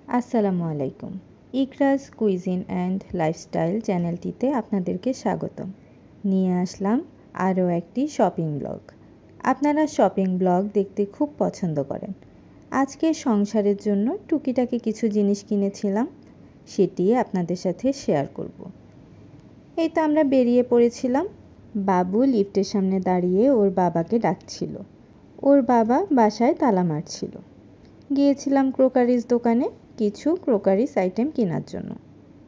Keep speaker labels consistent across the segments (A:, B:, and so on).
A: আসসালামু আলাইকুম। ইকরাজ cuisine and lifestyle চ্যানেলটিতে আপনাদেরকে স্বাগতম। নিয়ে আসলাম আরও একটি শপিং ব্লগ। আপনারা শপিং ব্লগ দেখতে খুব পছন্দ করেন। আজকে সংসারের জন্য টুকিটাকি কিছু জিনিস কিনেছিলাম, সেটি আপনাদের সাথে শেয়ার করব। এই তো আমরা বেরিয়ে পড়েছিলাম। বাবু লিফটের সামনে দাঁড়িয়ে ওর বাবাকে ডাকছিল। ওর বাবা বাসায় তালা মারছিল। গিয়েছিলাম ক্রোকারিজ দোকানে কিছু ক্রোকারিজ আইটেম কেনার জন্য।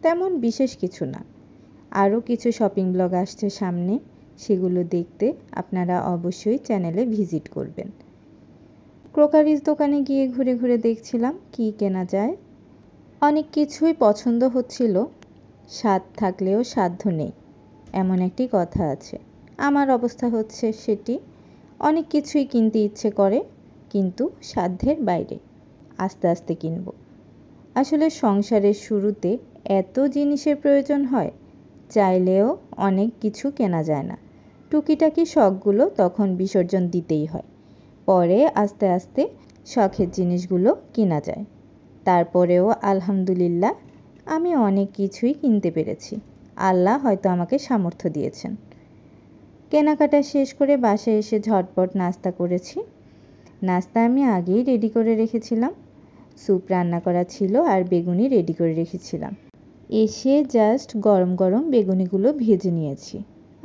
A: তেমন বিশেষ কিছু না। আরও কিছু শপিং ব্লগ আসছে সামনে, সেগুলো দেখতে আপনারা অবশ্যই চ্যানেলে ভিজিট করবেন। ক্রোকারিজ দোকানে গিয়ে ঘুরে ঘুরে দেখছিলাম কি কেনা যায়। অনেক কিছুই পছন্দ হচ্ছিল। স্বাদ থাকলেও সাধ্য নেই, এমন একটি কথা আছে। আমার অবস্থা হচ্ছে সেটি। অনেক কিছুই কিনতে ইচ্ছে করে, কিন্তু সাধ্যের বাইরে। আস্তে আস্তে কিনব। আসলে সংসারের শুরুতে এত জিনিসের প্রয়োজন হয়, চাইলেও অনেক কিছু কেনা যায় না। টুকিটাকি শখগুলো তখন বিসর্জন দিতেই হয়। পরে আস্তে আস্তে শখের জিনিসগুলো কেনা যায়। তারপরেও আলহামদুলিল্লাহ আমি অনেক কিছুই কিনতে পেরেছি। আল্লাহ হয়তো আমাকে সামর্থ্য দিয়েছেন। কেনাকাটা শেষ করে বাসায় এসে ঝটপট নাস্তা করেছি। নাস্তা আমি আগেই রেডি করে রেখেছিলাম। স্যুপ রান্না করা ছিল আর বেগুনি রেডি করে রেখেছিলাম। এসে জাস্ট গরম গরম বেগুনিগুলো ভেজে নিয়েছি।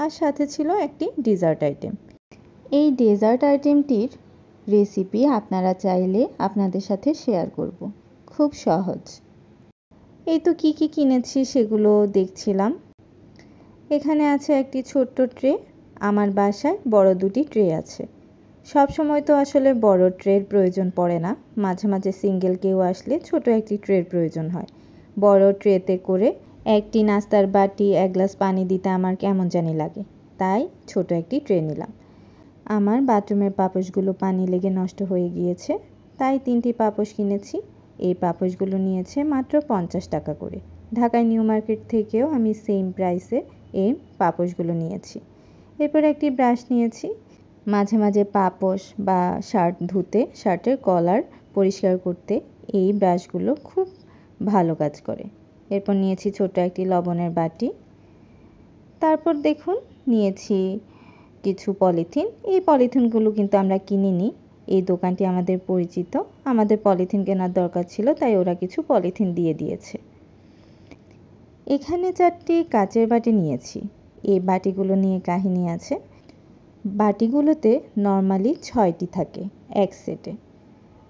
A: আর সাথে ছিল একটি ডেজার্ট আইটেম। এই ডেজার্ট আইটেমটির রেসিপি আপনারা চাইলে আপনাদের সাথে শেয়ার করব। খুব সহজ। এই তো কী কী কিনেছি সেগুলো দেখছিলাম। এখানে আছে একটি ছোট্ট ট্রে। আমার বাসায় বড় দুটি ট্রে আছে। সব সময় তো আসলে বড় ট্রের প্রয়োজন পড়ে না। মাঝে মাঝে সিঙ্গেল কেউ আসলে ছোট একটি ট্রের প্রয়োজন হয়। বড় ট্রেতে করে একটি নাস্তার বাটি, এক গ্লাস পানি দিতে আমার কেমন জানি লাগে, তাই ছোট একটি ট্রে নিলাম। আমার বাথরুমের পাপোশগুলো পানি লেগে নষ্ট হয়ে গিয়েছে, তাই 3টি পাপোশ কিনেছি। এই পাপোশগুলো নিয়েছে মাত্র 50 টাকা করে। ঢাকায় নিউ মার্কেট থেকেও আমি সেম প্রাইসে এই পাপোশগুলো নিয়েছি। এরপর একটি ব্রাশ নিয়েছি। মাঝে মাঝে পাপোশ বা শার্ট ধুতে, শার্টের কলার পরিষ্কার করতে এই ব্রাশগুলো খুব ভালো কাজ করে। এরপর নিয়েছি ছোট একটি লবণের বাটি। তারপর দেখুন নিয়েছি কিছু পলিথিন। এই পলিথিনগুলো কিন্তু আমরা কিনিনি, এই দোকানটি আমাদের পরিচিত। আমাদের পলিথিন কেনার দরকার ছিল, তাই ওরা কিছু পলিথিন দিয়ে দিয়েছে। এখানে 4টি কাচের বাটি নিয়েছি। এই বাটিগুলো নিয়ে কাহিনী আছে। বাটিগুলোতে নর্মালি 6টি থাকে এক সেটে।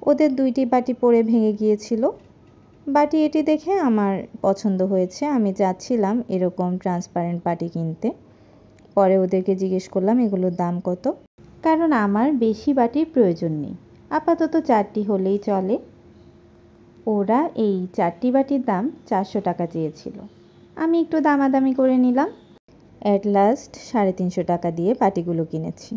A: ওদের 2টি বাটি পড়ে ভেঙে গিয়েছিল। বাটি এটি দেখে আমার পছন্দ হয়েছে। আমি চাচ্ছিলাম এরকম ট্রান্সপারেন্ট বাটি কিনতে। পরে ওদেরকে জিজ্ঞেস করলাম এগুলোর দাম কত, কারণ আমার বেশি বাটির প্রয়োজন নেই, আপাতত 4টি হলেই চলে। ওরা এই 4টি বাটির দাম 400 টাকা চেয়েছিল। আমি একটু দামাদামি করে নিলাম। অ্যাট লাস্ট 350 টাকা দিয়ে বাটিগুলো কিনেছি।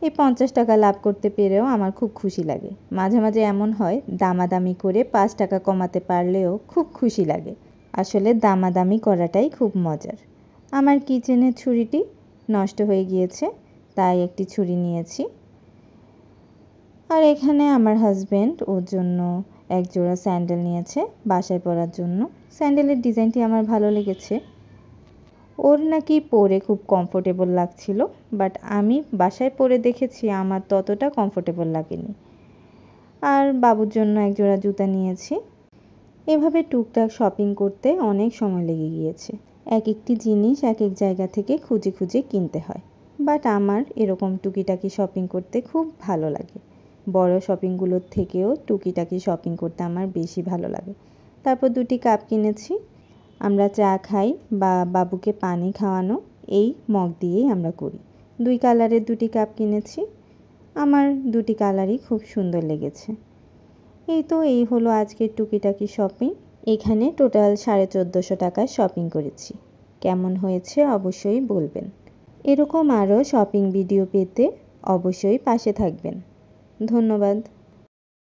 A: এই 50 টাকা লাভ করতে পেরেও আমার খুব খুশি লাগে। মাঝে মাঝে এমন হয় দামাদামি করে 5 টাকা কমাতে পারলেও খুব খুশি লাগে। আসলে দামাদামি করাটাই খুব মজার। আমার কিচেনের ছুরিটি নষ্ট হয়ে গিয়েছে, তাই একটি ছুরি নিয়েছি। আর এখানে আমার হাজব্যান্ড ওর জন্য এক জোড়া স্যান্ডেল নিয়েছে বাসায় পরার জন্য। স্যান্ডেলের ডিজাইনটি আমার ভালো লেগেছে। ওর নাকি পরে খুব কমফোর্টেবল লাগছিল, বাট আমি বাসায় পরে দেখেছি আমার ততটা কমফোর্টেবল লাগেনি। আর বাবুর জন্য এক জোড়া জুতা নিয়েছি। এভাবে টুকটাক শপিং করতে অনেক সময় লেগে গিয়েছে। এক একটি জিনিস এক এক জায়গা থেকে খুঁজে খুঁজে কিনতে হয়। বাট আমার এরকম টুকিটাকি শপিং করতে খুব ভালো লাগে। বড় শপিংগুলোর থেকেও টুকিটাকি শপিং করতে আমার বেশি ভালো লাগে। তারপর 2টি কাপ কিনেছি। আমরা চা খাই বা বাবুকে পানি খাওয়ানো এই মগ দিয়েই আমরা করি। 2 কালারের 2টি কাপ কিনেছি। আমার 2টি কালারই খুব সুন্দর লেগেছে। এই হলো আজকের টুকিটাকি শপিং। এখানে টোটাল 1450 টাকার শপিং করেছি। কেমন হয়েছে অবশ্যই বলবেন। এরকম আরও শপিং ভিডিও পেতে অবশ্যই পাশে থাকবেন। ধন্যবাদ।